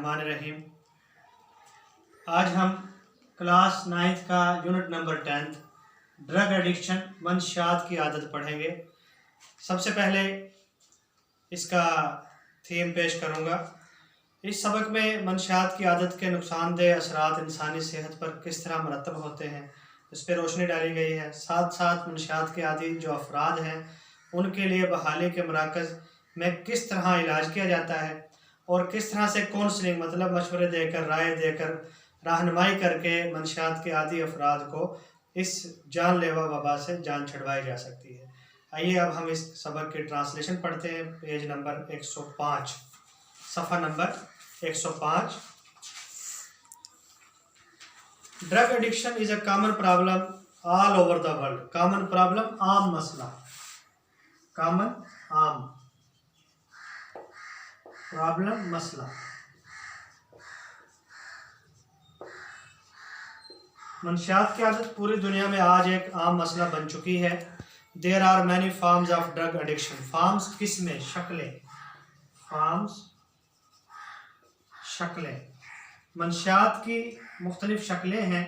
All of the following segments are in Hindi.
बिस्मिल्लाहिर्रहमानिर्रहीम। आज हम क्लास 9th का यूनिट नंबर 10 ड्रग एडिक्शन मंशियात की आदत पढ़ेंगे। सबसे पहले इसका थीम पेश करूँगा। इस सबक में मंशियात की आदत के नुकसानदेह असरात इंसानी सेहत पर किस तरह मरतब होते हैं इस पर रोशनी डाली गई है। साथ साथ मंशियात के आदी जो अफराद हैं उनके लिए बहाली के मराकज़ में किस तरह इलाज किया जाता है और किस तरह से काउंसलिंग मतलब मशवरे देकर, राय देकर, रहनुमाई करके मंशियात के आदी अफराद को इस जानलेवा वबा से जान छुड़वाई जा सकती है। आइए अब हम इस सबक की ट्रांसलेशन पढ़ते हैं। पेज नंबर 105, सफ़ा number 105। Drug addiction is a common problem all over the world. Common problem, आम मसला, कॉमन आम प्रॉब्लम मसला। मंशियात की आदत पूरी दुनिया में आज एक आम मसला बन चुकी है। There are many forms of drug addiction. Forms किस्में, शक्लें, फॉर्म्स शक्लें। मंशियात की मुख्तलिफ शक्लें हैं।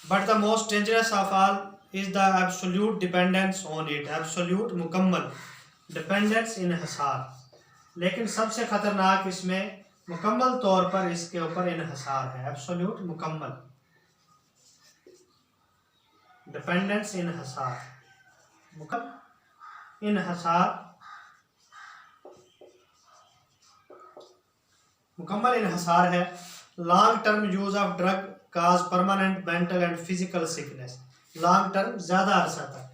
But the most dangerous of all is the absolute dependence on it. Absolute मुकम्मल, डिपेंडेंस इन्हिसार। लेकिन सबसे खतरनाक इसमें मुकम्मल तौर पर इसके ऊपर इन्हिसार है। एब्सोल्यूट मुकम्मल, डिपेंडेंस इन्हिसार, मुकम्मल इन्हिसार है। Long term use of drug cause permanent mental and physical sickness. Long term, ज़्यादा अरसा तक।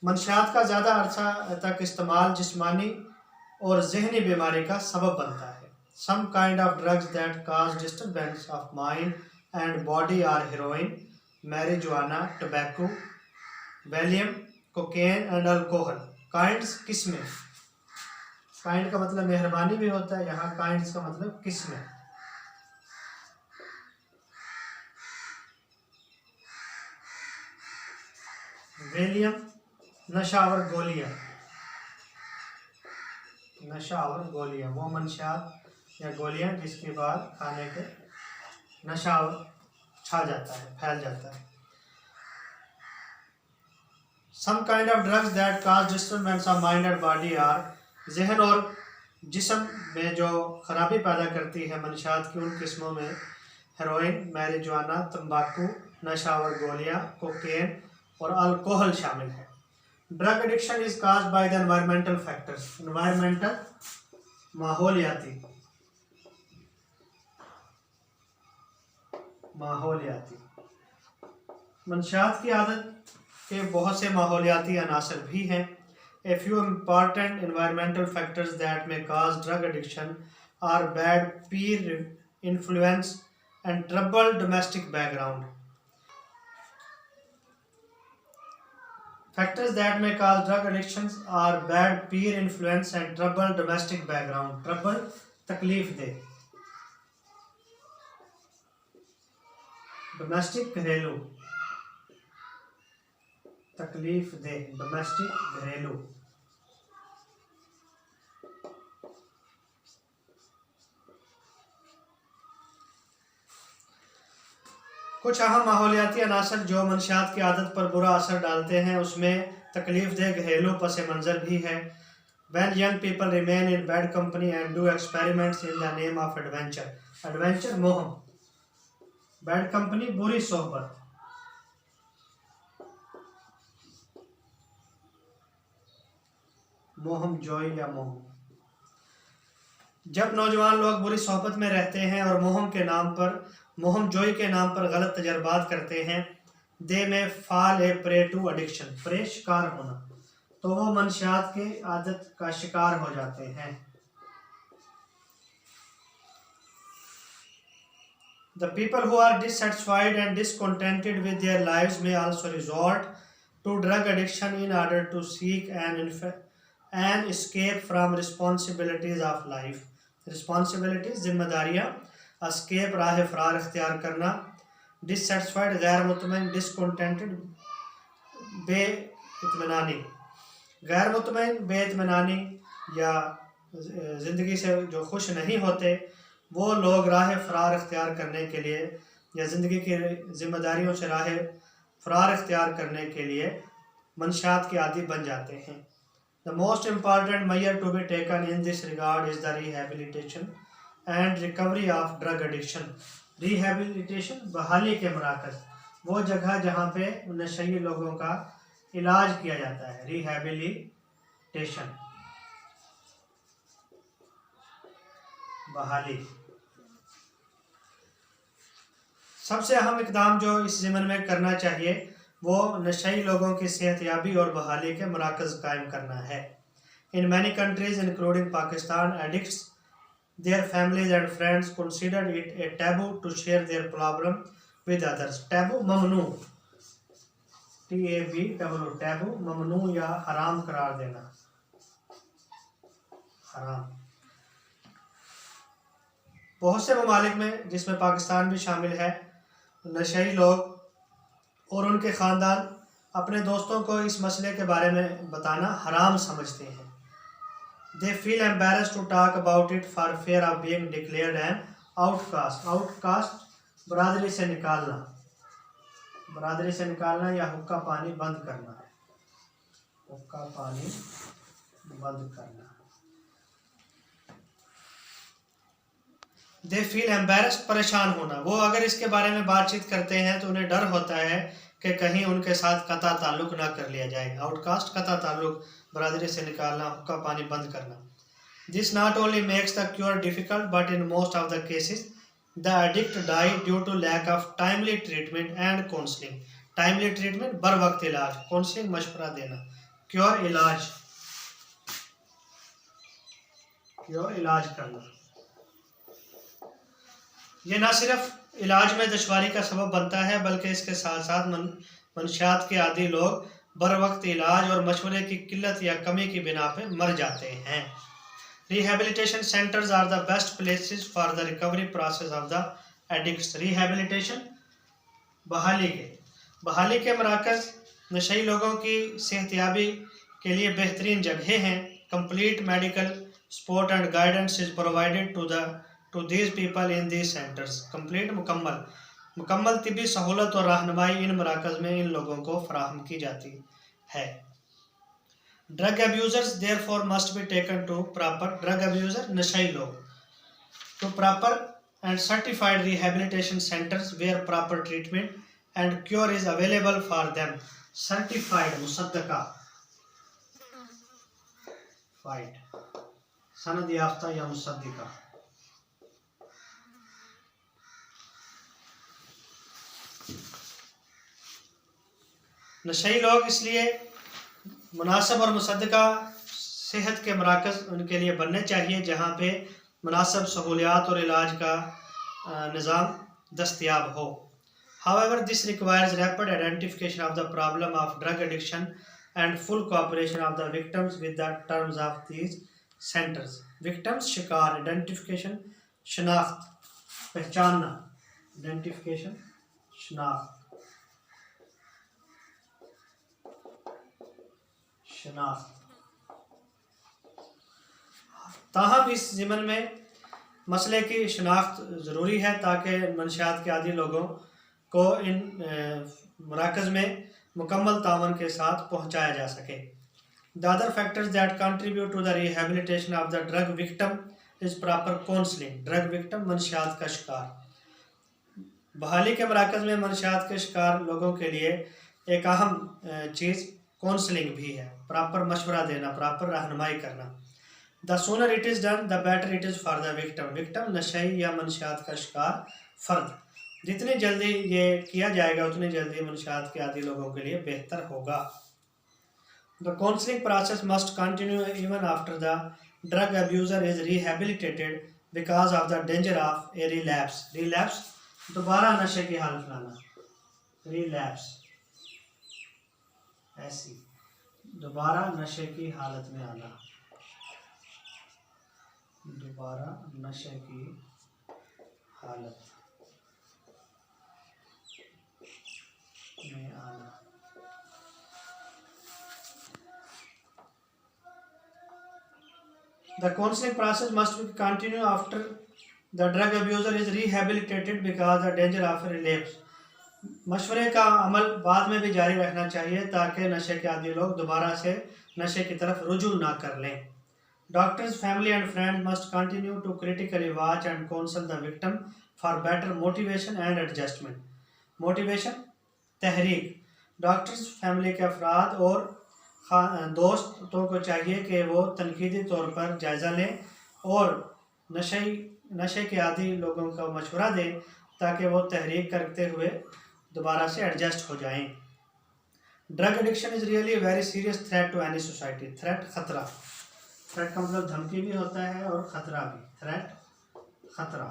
मंशियात का ज़्यादा अरसा तक इस्तेमाल जिस्मानी और जहनी बीमारी का सबब बनता है। Some kind of drugs that cause disturbance of mind and body are heroin, marijuana, tobacco, Valium, cocaine and alcohol. Kinds किस्में। kind का मतलब मेहरबानी भी होता है, यहाँ kinds का मतलब किस्में। Valium, नशावर गोलियाँ, नशावर गोलियाँ वो मंशियात या गोलियाँ जिसके बाद खाने के नशा छा जाता है, फैल जाता है। Some kind of drugs that cause disturbance of mind and body are, जहन और जिस्म में जो खराबी पैदा करती है मंशियात की उन किस्मों में हेरोइन, मैरिजुआना, तंबाकू, नशावर गोलियाँ, कोकेन और अल्कोहल शामिल है। Drug addiction is caused by the environmental factors. Environmental, माहौलियाती, माहौलियाती। मंशियात की आदत के बहुत से माहौलियाती अनासर भी हैं। A few important environmental factors that may cause drug addiction are bad peer influence and trouble domestic background. Factors that may cause drug addiction are bad peer influence and trouble domestic background. Trouble, तकलीफ दे, डोमेस्टिक घरेलू, तकलीफ दे, डोमेस्टिक घरेलू। कुछ अहम माहौलियाती अनासर जो मंशियात की आदत पर बुरा असर डालते हैं उसमें तकलीफ दे घरेलू पस मंज़र भी है। When young people remain in bad company and do experiments in the name of adventure. Adventure मोह, बैड कंपनी बुरी सोहबत। मोहम जॉय या मोह। जब नौजवान लोग बुरी सोहबत में रहते हैं और मोहम जॉय के नाम पर गलत तजर्बात करते हैं, they may fall a prey to addiction, prey शिकार होना, तो वो मंशियात की आदत का शिकार हो जाते हैं। The people who are dissatisfied and discontented with their lives may also resort to drug addiction in order to seek an escape from responsibilities of life. Responsibilities, जिम्मेदारियाँ, escape, राह फरार इख्तियार करना, dissatisfied, गैर मुतमईन, discontented, बेइत्मीनानी, गैर मुतमईन, बेइत्मीनानी, या ज़िंदगी से जो खुश नहीं होते, वो लोग राह फ़रार इख्तियार करने के लिए या ज़िंदगी की ज़िम्मेदारियों से राह फ़रार इख्तियार करने के लिए मंशियात के आदी बन जाते हैं। The most important measure to be taken in this regard is the rehabilitation and recovery of drug addiction. Rehabilitation बहाली के मराकज़, वो जगह जहाँ पे नशे लोगों का इलाज किया जाता है। रिहेबिलिटेशन बहाली। सबसे अहम इकदाम जो इस ज़िम्मन में करना चाहिए वो नशई लोगों की सेहतयाबी और बहाली के मराकज़ कायम करना है। In many countries including Pakistan, addicts, their families and friends considered it a taboo to share their problem with others. taboo ममनू, TABU, taboo ममनू या हराम करार देना, हराम। बहुत से ममालिक में, जिसमें पाकिस्तान भी शामिल है, नशई लोग और उनके ख़ानदान अपने दोस्तों को इस मसले के बारे में बताना हराम समझते हैं। They feel embarrassed to talk about it for fear of being declared an outcast. Outcast बरादरी से निकालना, बरादरी से निकालना या हुक्का पानी बंद करना, हुक्का पानी बंद करना। They feel embarrassed, परेशान होना। वो अगर इसके बारे में बातचीत करते हैं तो उन्हें डर होता है कि कहीं उनके साथ कता ताल्लुक ना कर लिया जाए। आउटकास्ट कता ताल्लुक, बरादरी से निकालना, हुक्का पानी बंद करना। This not only makes the cure difficult, but in most of the cases, the addict die due to lack of timely treatment and counseling. Timely treatment बर वक्त इलाज, counseling मशवरा देना, cure इलाज, cure इलाज करना। ये ना सिर्फ इलाज में दुश्वारी का सबब बनता है, बल्कि इसके साथ साथ मंशियात के आदी लोग बर वक्त इलाज और मशवरे की किल्लत या कमी की बिना पे मर जाते हैं। Rehabilitation centers are the best places for the recovery process of the addicts. Rehabilitation बहाली के मराकज़ नशई लोगों की सेहतयाबी के लिए बेहतरीन जगहें हैं। Complete medical support and guidance is provided to these people in these centers. Complete मुकम्मल तिबी सहूलत और रहनुमाई इन मराकज़ में इन लोगों को फराहम की जाती है। Drug abusers therefore must be taken to proper, drug abuser नशई लोग, to proper and certified rehabilitation centers where proper treatment and cure is available for them. Certified मुसद्दका, फाइड, सनद याफ्ता या मुसद्दिका। नशई लोग इसलिए मुनासिब और मुसद्दका सेहत के मराकज़ उनके लिए बनने चाहिए जहाँ पे मुनासिब सहूलियात और इलाज का निज़ाम दस्तयाब हो। However, this requires rapid identification of the problem of drug addiction and full cooperation of the victims with the terms of these centers. Victims शिकार, identification शनाख्त, पहचानना, identification शनाख्त, शनाख्त। ताहम इस ज़िम्मन में मसले की शनाख्त ज़रूरी है ताकि मंशियात के आदी लोगों को इन मराकज़ में मुकम्मल तावन के साथ पहुँचाया जा सके। The other factors that contribute to the rehabilitation of the drug victim is proper counseling. Drug victim मंशियात का शिकार। बहाली के मराकज़ में मंशियात के शिकार लोगों के लिए एक अहम चीज़ काउंसलिंग भी है। प्रॉपर मशवरा देना, प्रॉपर रहनुमाई करना। The sooner it is done, the better it is for the victim. Victim नशई या मंशियात का शिकार फ़र्द, जितनी जल्दी ये किया जाएगा उतनी जल्दी मंशियात के आदी लोगों के लिए बेहतर होगा। The counseling process must continue even after the drug abuser is rehabilitated because of the danger of a relapse. Relapse दोबारा नशे की हालत में आना, relapse ऐसी दोबारा नशे की हालत में आना, दोबारा नशे की हालत में आना। The counseling process must be continue after the drug abuser is rehabilitated because the danger of relapse. मशवरे का अमल बाद में भी जारी रखना चाहिए ताकि नशे के आदी लोग दोबारा से नशे की तरफ रुजू ना कर लें. Doctors, family and friends must continue to critically watch and counsel the victim for better motivation and adjustment. Motivation, Tehreek. Doctors, family के अफराद और दोस्तों को चाहिए कि वो तनकीदी तौर पर जायज़ा लें और नशे के आदी लोगों को मशवरा दें ताकि वो तहरीक करते हुए दोबारा से एडजस्ट हो जाएं. Drug addiction is really very serious threat to any society. Threat, खतरा. थ्रेट का मतलब धमकी भी होता है और ख़तरा भी. थ्रेट, ख़तरा.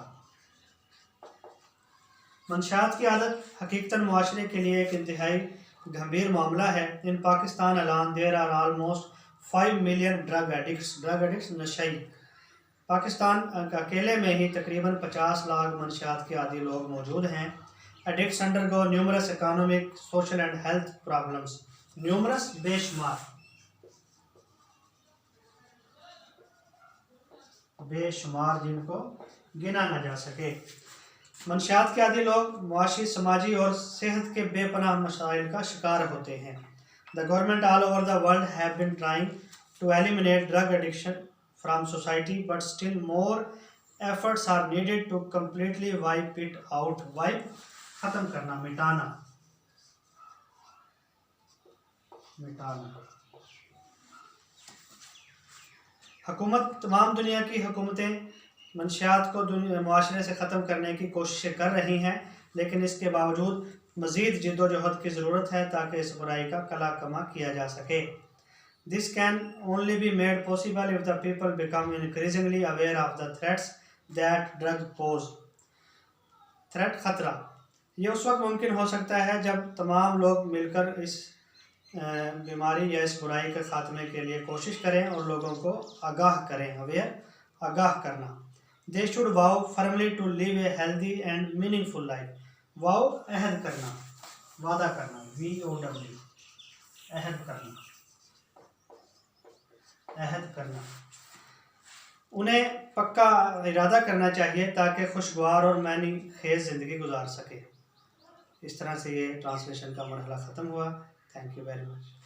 मंशियात की आदत हकीकतन मुआशरे के लिए एक इंतहाई गंभीर मामला है. In Pakistan alone there are almost 5 million drug addicts नशई. पाकिस्तान अकेले में ही तकरीबन 50 लाख मंशियात के आदी लोग मौजूद हैं. Addicts undergo numerous economic, social and health problems. Numerous, बेशुमार जिनको गिना न जा सके. मंशियात के आदी लोग मुआशी, समाजी और सेहत के बेपनाह मसाइल का शिकार होते हैं. The government all over the world have been trying to eliminate drug addiction from society but still more efforts are needed to completely wipe it out. Wipe, ख़त्म करना, मिटाना. हुकूमत, तमाम दुनिया की हुकूमतें मंशियात को मुआशरे से ख़त्म करने की कोशिशें कर रही हैं, लेकिन इसके बावजूद मज़ीद जिद्दोजहद की ज़रूरत है ताकि इस बुराई का कला कमा किया जा सके. This can only be made possible if the people become increasingly aware of the threats that drug pose. Threat, खतरा. ये उस वक्त मुमकिन हो सकता है जब तमाम लोग मिलकर इस बीमारी या इस बुराई के ख़ात्मे के लिए कोशिश करें और लोगों को आगाह करें. अवेयर, आगाह करना. They should vow firmly to live a healthy and meaningful life. Vow, अहद करना, वादा करना. VOW, अहद करना, अहद करना. उन्हें पक्का इरादा करना चाहिए ताकि खुशगवार और मानी खेज ज़िंदगी गुजार सके. इस तरह से ये ट्रांसलेशन का मरहला ख़त्म हुआ. Thank you very much.